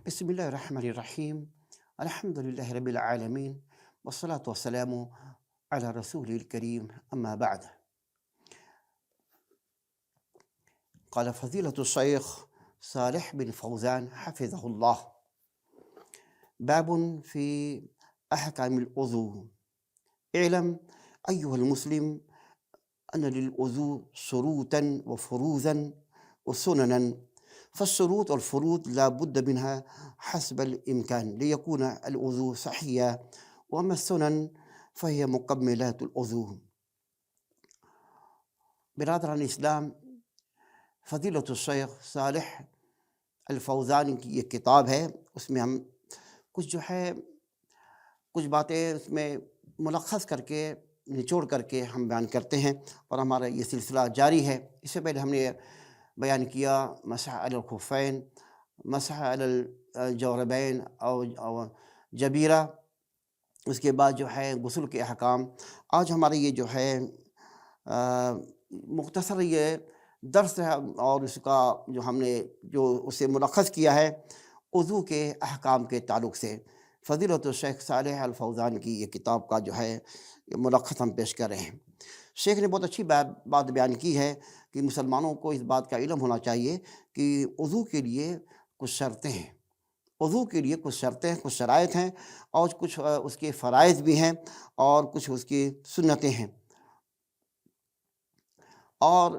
بسم الله الرحمن الرحيم. الحمد لله رب العالمين، والصلاة والسلام على رسوله الكريم، أما بعد. قال فضيلة الشيخ صالح بن فوزان حفظه الله: باب في أحكام الوضوء. اعلم أيها المسلم أن للوضوء شروطا وفروضا وسننا، فالشروط والفروض لا بد منها حسب الإمكان ليكون الوضوء صحيحا، وأما السنن فهي مكملات الوضوء. برادران اسلام، فضیلۃ الشیخ صالح الفوزان کی یہ کتاب ہے، اس میں ہم کچھ باتیں اس میں ملخص کر کے نچوڑ کر کے ہم بیان کرتے ہیں، اور ہمارا یہ سلسلہ جاری ہے۔ اس سے پہلے ہم نے بیان کیا مسح علی الخفین، مسح علی الجوربین اور جبیرہ، اس کے بعد غسل کے احکام۔ آج ہمارے یہ مختصر یہ درس ہے، اور اس کا ہم نے اسے ملخص کیا ہے وضو کے احکام کے تعلق سے۔ فضیلۃ الشیخ صالح الفوزان کی یہ کتاب کا یہ ملخص ہم پیش کر رہے ہیں۔ شیخ نے بہت اچھی بات بیان کی ہے کہ مسلمانوں کو اس بات کا علم ہونا چاہیے کہ وضو کے لیے کچھ شرطیں ہیں، وضو کے لیے کچھ شرطیں، کچھ شرائط ہیں، اور کچھ اس کے فرائض بھی ہیں، اور کچھ اس کی سنتیں ہیں۔ اور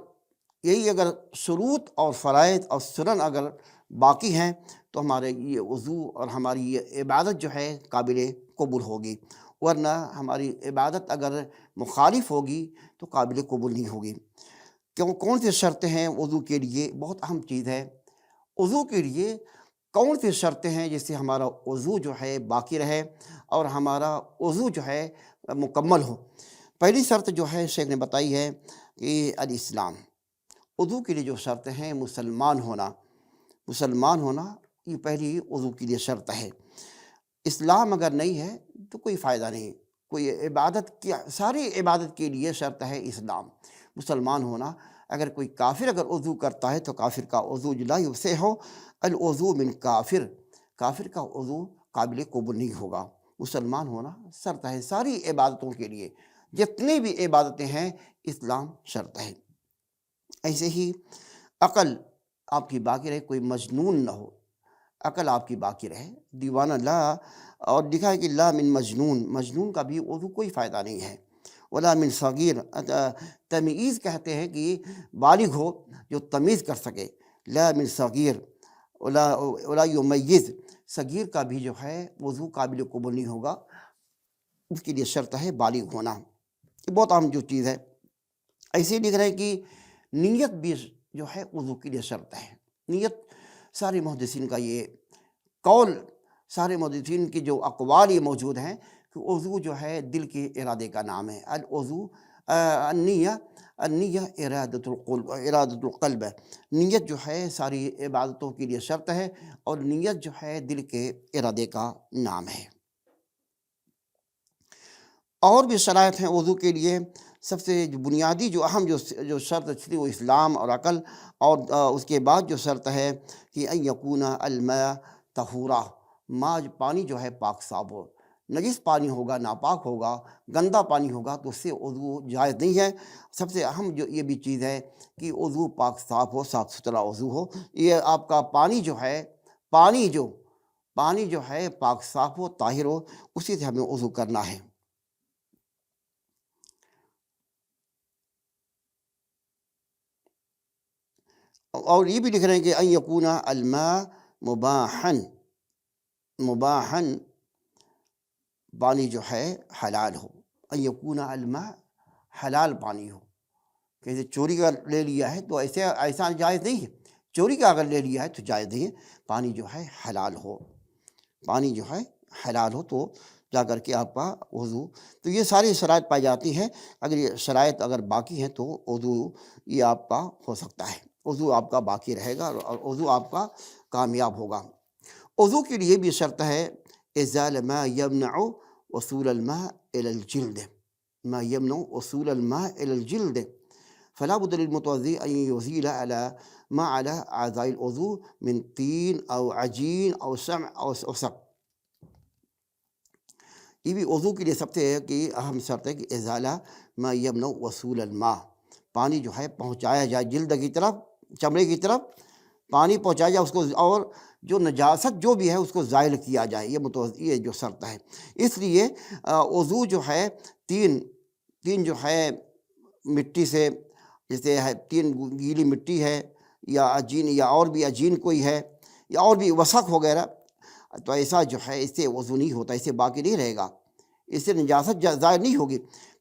یہی اگر شروط اور فرائض اور سنن اگر باقی ہیں تو ہمارے یہ وضو اور ہماری یہ عبادت قابل قبول ہوگی، ورنہ ہماری عبادت اگر مخالف ہوگی تو قابل قبول نہیں ہوگی۔ کون سی شرطیں ہیں وضو کے لیے؟ بہت اہم چیز ہے۔ وضو کے لیے کون سی شرطیں ہیں جس سے ہمارا وضو باقی رہے اور ہمارا وضو مکمل ہو؟ پہلی شرط شیخ نے بتائی ہے کہ الاسلام۔ وضو کے لیے جو شرطیں ہیں، مسلمان ہونا یہ پہلی وضو کے لیے شرط ہے۔ اسلام اگر نہیں ہے تو کوئی فائدہ نہیں، کوئی ساری عبادت کے لیے شرط ہے اسلام، مسلمان ہونا۔ اگر کوئی کافر اگر وضو کرتا ہے تو کافر کا وضو لا یصح الوضو من کافر، کافر کا وضو قابل قبول نہیں ہوگا۔ مسلمان ہونا شرط ہے ساری عبادتوں کے لیے، جتنی بھی عبادتیں ہیں اسلام شرط ہے۔ ایسے ہی عقل آپ کی باقی رہے، کوئی مجنون نہ ہو، عقل آپ کی باقی رہے، دیوانہ لا، اور لکھا ہے کہ لا من مجنون کا بھی وضو کوئی فائدہ نہیں ہے، ولا من صغیر، تمیز کہتے ہیں کہ بالغ ہو جو تمیز کر سکے، لا من صغیر ولا یمیز، صغیر کا بھی وضو قابل قبول نہیں ہوگا، اس کے لیے شرط ہے بالغ ہونا۔ یہ بہت اہم چیز ہے۔ ایسے لکھ رہے ہیں کہ نیت بھی وضو کے لیے شرط ہے۔ نیت سارے محدثین کا یہ قول، سارے محدثین کی جو اقوال یہ موجود ہیں کہ وضو دل کے ارادے کا نام ہے۔ الوضو النیہ ارادۃ القلب، نیت ساری عبادتوں کے لیے شرط ہے، اور نیت دل کے ارادے کا نام ہے۔ اور بھی شرائط ہیں وضو کے لیے۔ سب سے بنیادی اہم جو شرط تھی وہ اسلام اور عقل، اور اس کے بعد جو شرط ہے کہ ان یکون الماء طہورا، پانی پاک صاف ہو۔ نجس پانی ہوگا، ناپاک ہوگا، گندا پانی ہوگا تو اس سے وضو جائز نہیں ہے۔ سب سے اہم یہ بھی چیز ہے کہ وضو پاک صاف ہو، صاف ستھرا وضو ہو۔ یہ آپ کا پانی پاک صاف ہو، طاہر ہو، اسی سے ہمیں وضو کرنا ہے۔ اور یہ بھی لکھ رہے ہیں کہ ان یکون الماء مباحن، پانی حلال ہو۔ ان یکون الماء، حلال پانی ہو۔ کہ چوری کا لے لیا ہے تو ایسا جائز نہیں ہے، چوری کا اگر لے لیا ہے تو جائز نہیں ہے۔ پانی حلال ہو، پانی حلال ہو تو جا کر کے آپ کا وضو۔ تو یہ ساری شرائط پائی جاتی ہیں۔ اگر یہ شرائط اگر باقی ہیں تو وضو یہ آپ کا ہو سکتا ہے، وضو آپ کا باقی رہے گا اور وضو آپ کا کامیاب ہوگا۔ وضو کے لیے بھی شرط ہے ازال ما یمنع وصول الماء الى الجلد، ما یمنع وصول الماء الى الجلد، فلا بد للمتوضئ ان يزيل على ما على اعضاء الوضوء من طین او عجین او سمع او سق. یہ بھی وضو کے لیے سب سے کہ اہم شرط ہے کہ ازالہ ما یمنع وصول الماء، پانی جو ہے پہنچایا جائے جلد کی طرف، چمڑے کی طرف پانی پہنچایا جائے اس کو، اور جو نجاست جو بھی ہے اس کو زائل کیا جائے، یہ جو شرط ہے. اس لیے وضو جو ہے تین جو ہے مٹی سے، جیسے ہے تین گیلی مٹی ہے یا عجین یا اور بھی عجین کوئی ہے یا اور بھی وسخ وغیرہ، تو ایسا جو ہے اس سے وضو نہیں ہوتا، اس سے باقی نہیں رہے گا، اس سے نجاست زائل نہیں ہوگی.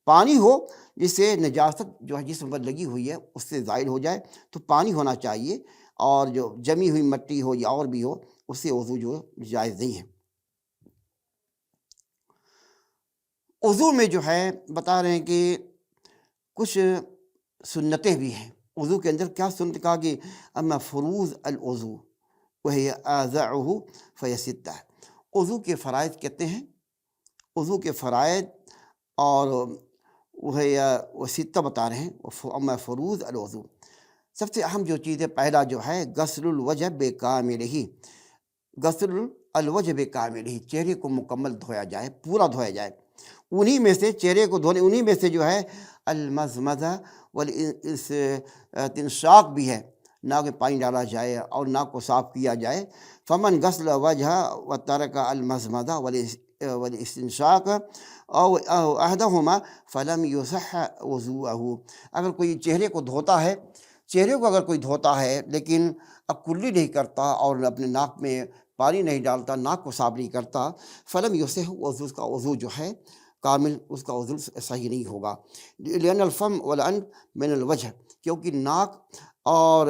پانی ہو جس سے نجاست جو ہے جسم پر لگی ہوئی ہے اس سے زائل ہو جائے تو پانی ہونا چاہیے، اور جو جمی ہوئی مٹی ہو یا اور بھی ہو اس سے وضو جو جائز نہیں ہے. وضو میں جو ہے بتا رہے ہیں کہ کچھ سنتیں بھی ہیں. وضو کے اندر کیا سنت کہا کہ اما فروض الوضو وہی اعضاءہ فیستہ. وضو کے فرائض کہتے ہیں، وضو کے فرائض اور وہ ستہ بتا رہے ہیں. اما فروض الوضو، سب سے اہم جو چیز ہے پہلا جو ہے غسل الوجہ بکاملہ، غسل الوجہ بکاملہ، چہرے کو مکمل دھویا جائے، پورا دھویا جائے. انہی میں سے چہرے کو دھونے، انہی میں سے جو ہے المضمضہ والاستنشاق بھی ہے، ناک میں پانی ڈالا جائے اور ناک کو صاف کیا جائے. فمن غسل وجہ و ترک المضمضہ والاستنشاق او احدہما فلم یصح وضوءہ. اگر کوئی چہرے کو دھوتا ہے، چہرے کو اگر کوئی دھوتا ہے لیکن اب کلی نہیں کرتا اور اپنے ناک میں پانی نہیں ڈالتا، ناک کو صاف نہیں کرتا، فلم یصح وضو، اس کا وضو جو ہے کامل، اس کا وضو صحیح نہیں ہوگا. لأن الفم والانف من الوجہ، کیونکہ ناک اور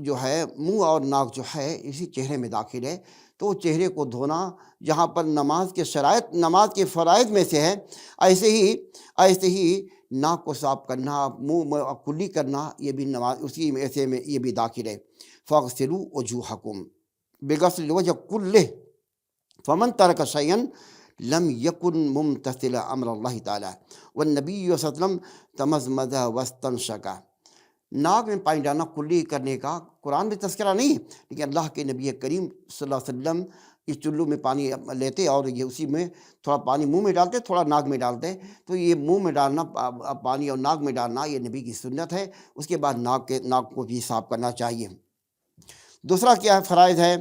جو ہے منہ اور ناک جو ہے اسی چہرے میں داخل ہے. تو چہرے کو دھونا جہاں پر نماز کے شرائط، نماز کے فرائض میں سے ہے، ایسے ہی ناک کو صاف کرنا، منہ کلی کرنا، یہ بھی نماز اسی میں ایسے میں یہ بھی داخل ہے. فاغسلوا وجوہکم بغسل الوجہ کلہ فمن ترک شیئا لم یکن ممتثلا امر اللہ تعالی والنبی صلی اللہ علیہ وسلم تمضمض واستنشق. ناک میں پانی ڈالنا کلی کرنے کا قرآن میں تذکرہ نہیں ہے، لیکن اللہ کے نبی کریم صلی اللہ علیہ وسلم اس چلو میں پانی لیتے اور یہ اسی میں تھوڑا پانی منہ میں ڈالتے، تھوڑا ناک میں ڈالتے. تو یہ منہ میں ڈالنا پانی اور ناک میں ڈالنا یہ نبی کی سنت ہے. اس کے بعد ناک کو بھی صاف کرنا چاہیے. دوسرا کیا ہے فرائض ہے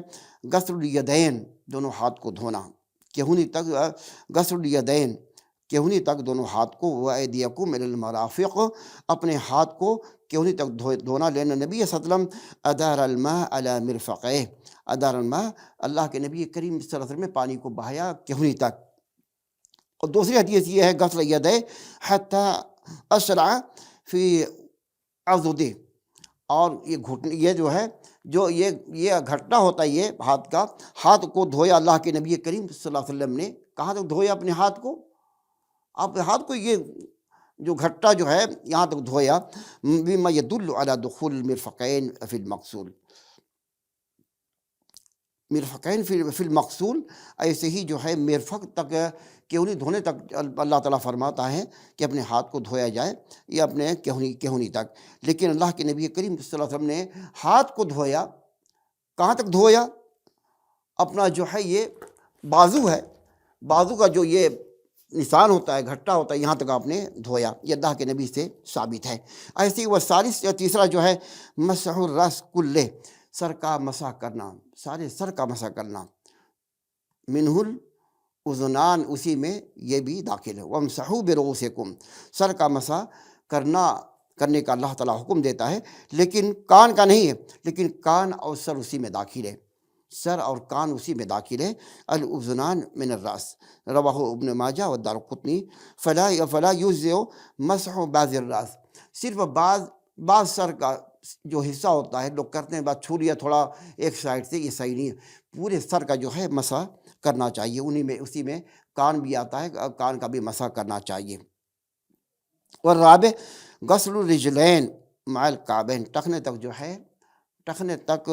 غسل الیدین، دونوں ہاتھ کو دھونا، کہونی تک، غسل الیدین کہونی تک دونوں ہاتھ کو، وایدیکم الی المرافق، اپنے ہاتھ کو کہونی تک دھونا. لینا نبی صلی اللہ علیہ وسلم ادار الماء علی مرفقہ، ادار الماء، اللہ کے نبی کریم صلی اللہ علیہ وسلم نے پانی کو بہایا کہونی تک. اور دوسری حدیث یہ ہے غسل یدہ حتی اسرع فی عضدہ، اور یہ گھٹنے، یہ جو ہے جو یہ گھٹنا ہوتا ہے یہ ہاتھ کا، ہاتھ کو دھویا اللہ کے نبی کریم صلی اللہ علیہ وسلم نے. کہاں تک دھویا اپنے ہاتھ کو؟ آپ ہاتھ کو یہ جو گھٹا جو ہے یہاں تک دھویا. مما یدل علی دخول المرفقین فی المغسول، مرفقین فی المغسول، ایسے ہی جو ہے مرفق تک کہونی دھونے تک اللہ تعالیٰ فرماتا ہے کہ اپنے ہاتھ کو دھویا جائے، یہ اپنے کہونی تک. لیکن اللہ کے نبی کریم صلی اللہ علیہ وسلم نے ہاتھ کو دھویا، کہاں تک دھویا؟ اپنا جو ہے یہ بازو ہے، بازو کا جو یہ نشان ہوتا ہے، گھٹا ہوتا ہے، یہاں تک آپ نے دھویا. یہ اللہ کے نبی سے ثابت ہے. ایسے ہی وہ ثالث یا تیسرا جو ہے مسح الراس کلہ، سر کا مسح کرنا، سارے سر کا مسح کرنا. منہ الاذنان، اسی میں یہ بھی داخل ہے. وامسحوا برؤوسکم، سر کا مسح کرنے کا اللہ تعالیٰ حکم دیتا ہے، لیکن کان کا نہیں ہے، لیکن کان اور سر اسی میں داخل ہے، سر اور کان اسی میں داخل ہے. الاذنان من الراس، رواہ ابن ماجہ و دارقطنی. فلا یجزئ مسح بعض الراس، صرف بعض سر کا جو حصہ ہوتا ہے لوگ کرتے ہیں، بعد چھو لیا تھوڑا ایک سائڈ سے، یہ صحیح نہیں ہے. پورے سر کا جو ہے مسح کرنا چاہیے. اسی میں کان بھی آتا ہے، کان کا بھی مسح کرنا چاہیے. اور رابع غسل الرجلین مع الکعبین، ٹخنے تک جو ہے، ٹخنے تک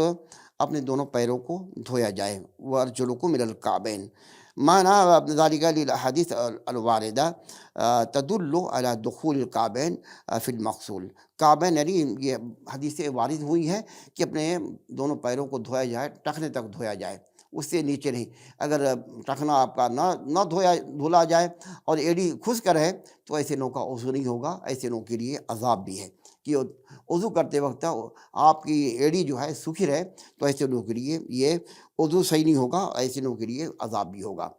اپنے دونوں پیروں کو دھویا جائے. وارجلکم الی الکعبین، معنى ذلك للأحاديث الواردة تدل على دخول الکعبین فی المغسول. کعبین یعنی یہ حدیثیں وارد ہوئی ہیں کہ اپنے دونوں پیروں کو دھویا جائے، ٹخنے تک دھویا جائے، اس سے نیچے نہیں. اگر ٹخنا آپ کا نہ دھلا جائے اور ایڑی خشک رہے تو ایسے لوگوں کا وضو نہیں ہوگا. ایسے لوگوں کے لیے عذاب بھی ہے کہ وضو کرتے وقت آپ کی ایڑی جو ہے سوکھی رہے تو ایسے لوگوں کے لیے یہ وضو صحیح نہیں ہوگا، ایسے لوگوں کے لیے عذاب بھی ہوگا.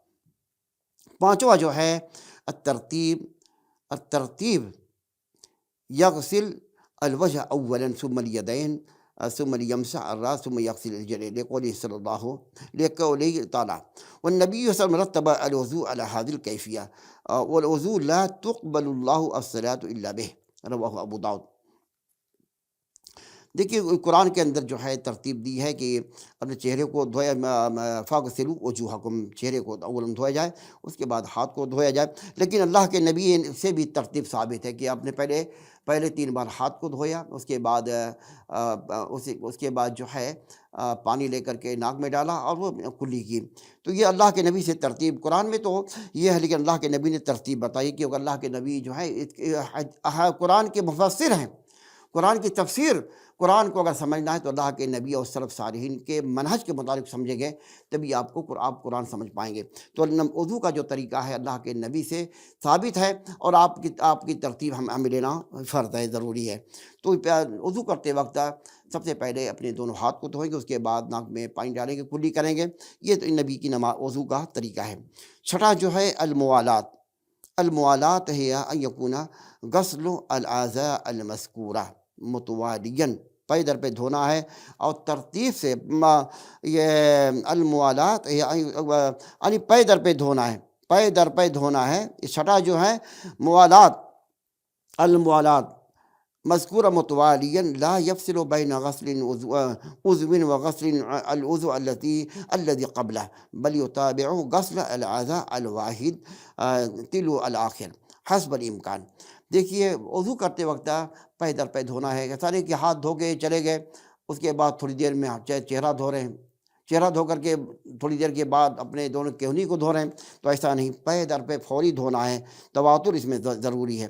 پانچواں جو ہے الترتیب یغسل الوجہ اولا ثم الیدین ثم لیمسح الراس ثم یغسل الرجلین لقوله صلی اللہ لقوله تعالی والنبی صلی اللہ علیہ وسلم رتب الوضوء على هذه الکیفیہ والوضوء لا تقبل اللہ الصلاة الا به رواہ ابو داؤد. دیکھیے قرآن کے اندر جو ہے ترتیب دی ہے کہ اپنے چہرے کو دھویا، فاغسلوا وجوہکم، چہرے کو اولاً دھویا جائے، اس کے بعد ہاتھ کو دھویا جائے. لیکن اللہ کے نبی سے بھی ترتیب ثابت ہے کہ آپ نے پہلے 3 بار ہاتھ کو دھویا، اس کے بعد جو ہے پانی لے کر کے ناک میں ڈالا اور وہ کلی کی. تو یہ اللہ کے نبی سے ترتیب قرآن میں تو یہ ہے، لیکن اللہ کے نبی نے ترتیب بتائی کیونکہ اللہ کے نبی جو ہے قرآن کے مفسر ہیں. قرآن کی تفسیر، قرآن کو اگر سمجھنا ہے تو اللہ کے نبی اور سلف صالحین کے منہج کے مطابق سمجھیں گے تبھی آپ قرآن سمجھ پائیں گے. تو وضو کا جو طریقہ ہے اللہ کے نبی سے ثابت ہے اور آپ کی ترتیب ہمیں لینا فرض ہے، ضروری ہے. تو وضو کرتے وقت سب سے پہلے اپنے دونوں ہاتھ کو دھوئیں گے، اس کے بعد ناک میں پانی ڈالیں گے، کلی کریں گے. یہ تو نبی کی وضو کا طریقہ ہے. چھٹا جو ہے الموالات ہے ان یکون غسل الاعضاء المذکورہ متوالیاً، پے در پہ دھونا ہے اور ترتیب سے. یہ الموالات یعنی پے در پہ دھونا ہے، پے در پہ دھونا ہے. چھٹا جو ہے الموالات مذکورہ متوالیاً لا یفصل بین غسل عضو و غسل العضو الذی قبلہ بل یتابع غسل الاعضاء الواحد تلو الاخر حسب الامکان. دیکھیے وضو کرتے وقت پے در پہ دھونا ہے، ایسا نہیں کہ ہاتھ دھو کے چلے گئے اس کے بعد تھوڑی دیر میں چہرہ دھو رہے ہیں، چہرہ دھو کر کے تھوڑی دیر کے بعد اپنے دونوں کہنی کو دھو رہے ہیں. تو ایسا نہیں، پے در پہ فوری دھونا ہے. تواتر اس میں ضروری ہے،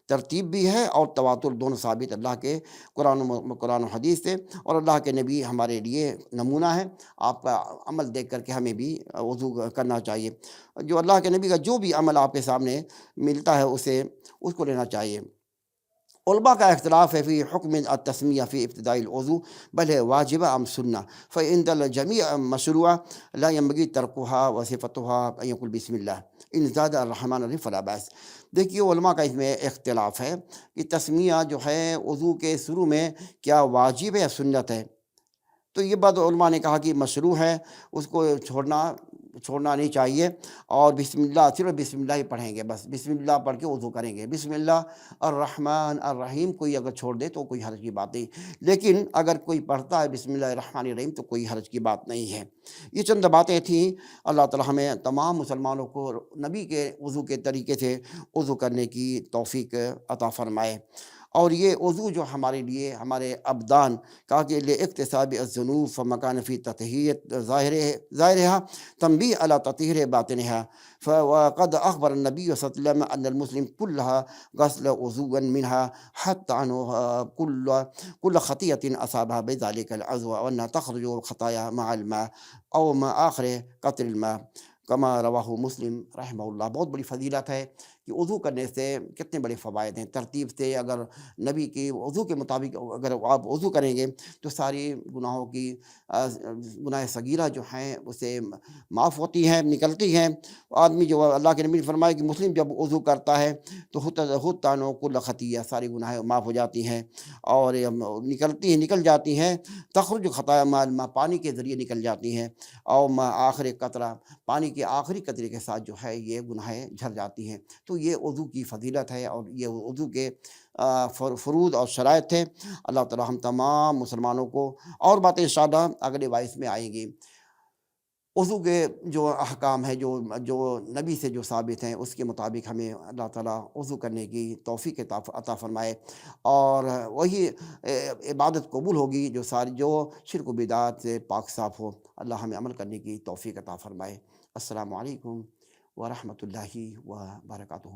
ترتیب بھی ہے اور تواتر دونوں ثابت اللہ کے قرآن و حدیث سے. اور اللہ کے نبی ہمارے لیے نمونہ ہے، آپ کا عمل دیکھ کر کے ہمیں بھی وضو کرنا چاہیے. جو اللہ کے نبی کا جو بھی عمل آپ کے سامنے ملتا ہے اس کو لینا چاہیے. علماء کا اختلاف ہے فی حکم التسمیہ فی ابتداء الوضو بل ہے واجبہ ام سنہ فعند الجمیع مشروع لا ينبغي ترکها وصفتها ان یقول بسم اللہ ان زاد الرحمن الرحیم فلا باس. دیکھیے علماء کا اس میں اختلاف ہے کہ تسمیہ جو ہے وضو کے شروع میں کیا واجب ہے یا سنت ہے. تو یہ بات علماء نے کہا کہ مشروع ہے، اس کو چھوڑنا نہیں چاہیے. اور بسم اللہ، صرف بسم اللہ ہی پڑھیں گے، بس بسم اللہ پڑھ کے وضو کریں گے. بسم اللہ الرحمن الرحیم کوئی اگر چھوڑ دے تو کوئی حرج کی بات نہیں، لیکن اگر کوئی پڑھتا ہے بسم اللہ الرحمن الرحیم تو کوئی حرج کی بات نہیں ہے. یہ چند باتیں تھیں. اللہ تعالی ہمیں تمام مسلمانوں کو نبی کے وضو کے طریقے سے وضو کرنے کی توفیق عطا فرمائے. اور یہ وضو جو ہمارے لیے ہمارے ابدان کہا کہ لاکتساب الذنوب فمکان فی تطہیرۃ ظاہرہا تنبیہ علی تطہیر باطنہا. فقد اخبر النبی صلی اللہ علیہ وسلم ان المسلم کلہا غسل وضوءا منہا حتی عنہ کل خطیۃ اصابہا بذالک العضو وانہا تخرج خطایا مع الماء او مع آخر قطر الماء کما رواہ مسلم رحمہ اللہ. بہت بڑی فضیلت ہے کہ وضو کرنے سے کتنے بڑے فوائد ہیں. ترتیب سے اگر نبی کی وضو کے مطابق اگر آپ وضو کریں گے تو ساری گناہوں کی گناہ صغیرہ جو ہیں اسے معاف ہوتی ہیں، نکلتی ہیں. آدمی جو اللہ کے نبی نے فرمایا کہ مسلم جب وضو کرتا ہے تو خود تانو کل خطیہ، ساری گناہیں معاف ہو جاتی ہیں اور نکل جاتی ہیں. تخرج خطایا مع الماء، پانی کے ذریعے نکل جاتی ہیں. اور مع آخر قطرہ، پانی کے آخری قطرے کے ساتھ جو ہے یہ گناہیں جھر جاتی ہیں. تو یہ وضو کی فضیلت ہے اور یہ وضو کے فروض اور شرائط تھے. اللہ تعالی ہم تمام مسلمانوں کو، اور باتیں انشاءاللہ اگلے وائس میں آئیں گی. وضو کے جو احکام ہیں جو نبی سے جو ثابت ہیں اس کے مطابق ہمیں اللہ تعالیٰ وضو کرنے کی توفیق عطا فرمائے اور وہی عبادت قبول ہوگی جو شرک و بدعات سے پاک صاف ہو. اللہ ہمیں عمل کرنے کی توفیق عطا فرمائے. السلام علیکم ورحمۃ اللہ وبرکاتہ.